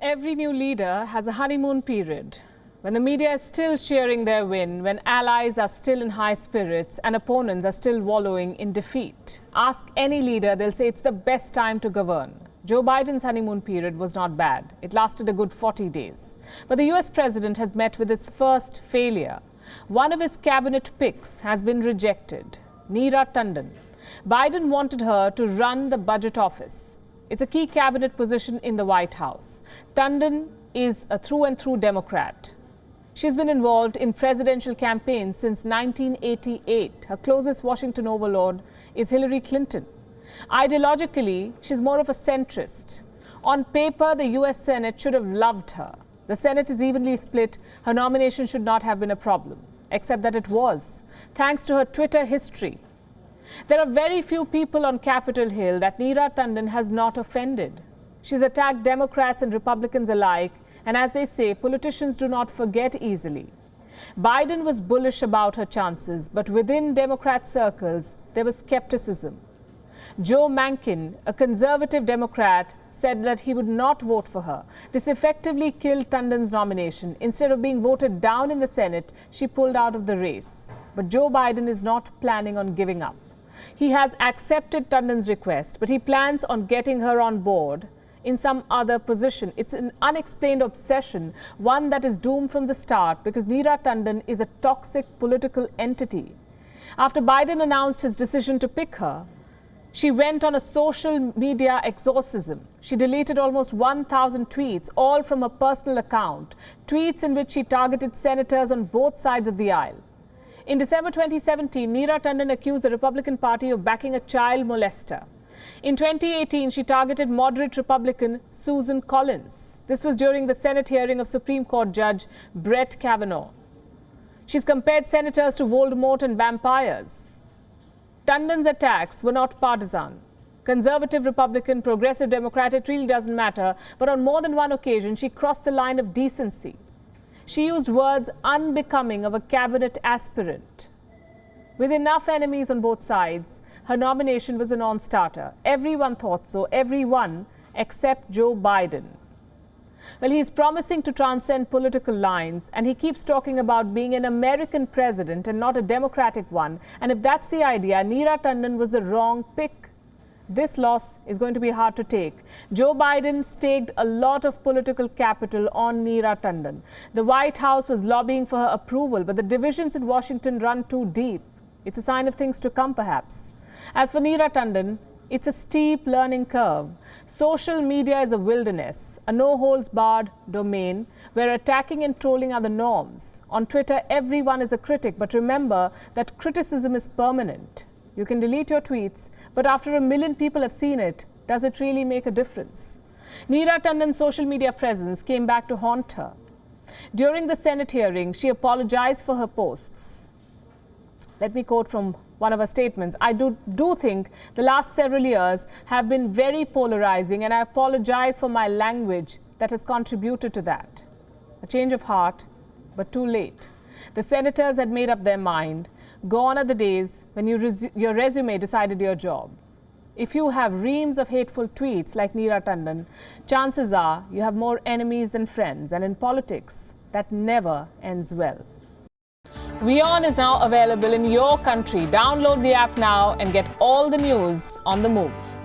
Every new leader has a honeymoon period. When the media is still cheering their win, when allies are still in high spirits and opponents are still wallowing in defeat. Ask any leader, they'll say it's the best time to govern. Joe Biden's honeymoon period was not bad. It lasted a good 40 days. But the US president has met with his first failure. One of his cabinet picks has been rejected, Neera Tanden. Biden wanted her to run the budget office. It's a key cabinet position in the White House. Tanden is a through-and-through Democrat. She's been involved in presidential campaigns since 1988. Her closest Washington overlord is Hillary Clinton. Ideologically, she's more of a centrist. On paper, the US Senate should have loved her. The Senate is evenly split. Her nomination should not have been a problem, except that it was, thanks to her Twitter history. There are very few people on Capitol Hill that Neera Tanden has not offended. She's attacked Democrats and Republicans alike, and as they say, politicians do not forget easily. Biden was bullish about her chances, but within Democrat circles, there was skepticism. Joe Manchin, a conservative Democrat, said that he would not vote for her. This effectively killed Tanden's nomination. Instead of being voted down in the Senate, she pulled out of the race. But Joe Biden is not planning on giving up. He has accepted Tanden's request, but he plans on getting her on board in some other position. It's an unexplained obsession, one that is doomed from the start because Neera Tanden is a toxic political entity. After Biden announced his decision to pick her, she went on a social media exorcism. She deleted almost 1,000 tweets, all from her personal account, tweets in which she targeted senators on both sides of the aisle. In December 2017, Neera Tanden accused the Republican Party of backing a child molester. In 2018, she targeted moderate Republican Susan Collins. This was during the Senate hearing of Supreme Court Judge Brett Kavanaugh. She's compared senators to Voldemort and vampires. Tanden's attacks were not partisan. Conservative, Republican, progressive, Democrat, it really doesn't matter. But on more than one occasion, she crossed the line of decency. She used words unbecoming of a cabinet aspirant. With enough enemies on both sides, her nomination was a non-starter. Everyone thought so, everyone except Joe Biden. Well, he's promising to transcend political lines, and he keeps talking about being an American president and not a Democratic one. And if that's the idea, Neera Tanden was the wrong pick. This loss is going to be hard to take. Joe Biden staked a lot of political capital on Neera Tanden. The White House was lobbying for her approval, but the divisions in Washington run too deep. It's a sign of things to come, perhaps. As for Neera Tanden, it's a steep learning curve. Social media is a wilderness, a no-holds-barred domain where attacking and trolling are the norms. On Twitter, everyone is a critic, but remember that criticism is permanent. You can delete your tweets, but after 1 million people have seen it, does it really make a difference? Neera Tanden's social media presence came back to haunt her. During the Senate hearing, she apologized for her posts. Let me quote from one of her statements. I do think the last several years have been very polarizing, and I apologize for my language that has contributed to that. A change of heart, but too late. The senators had made up their mind. Gone are the days when your resume decided your job. If you have reams of hateful tweets like Neera Tanden, chances are you have more enemies than friends. And in politics, that never ends well. WION is now available in your country. Download the app now and get all the news on the move.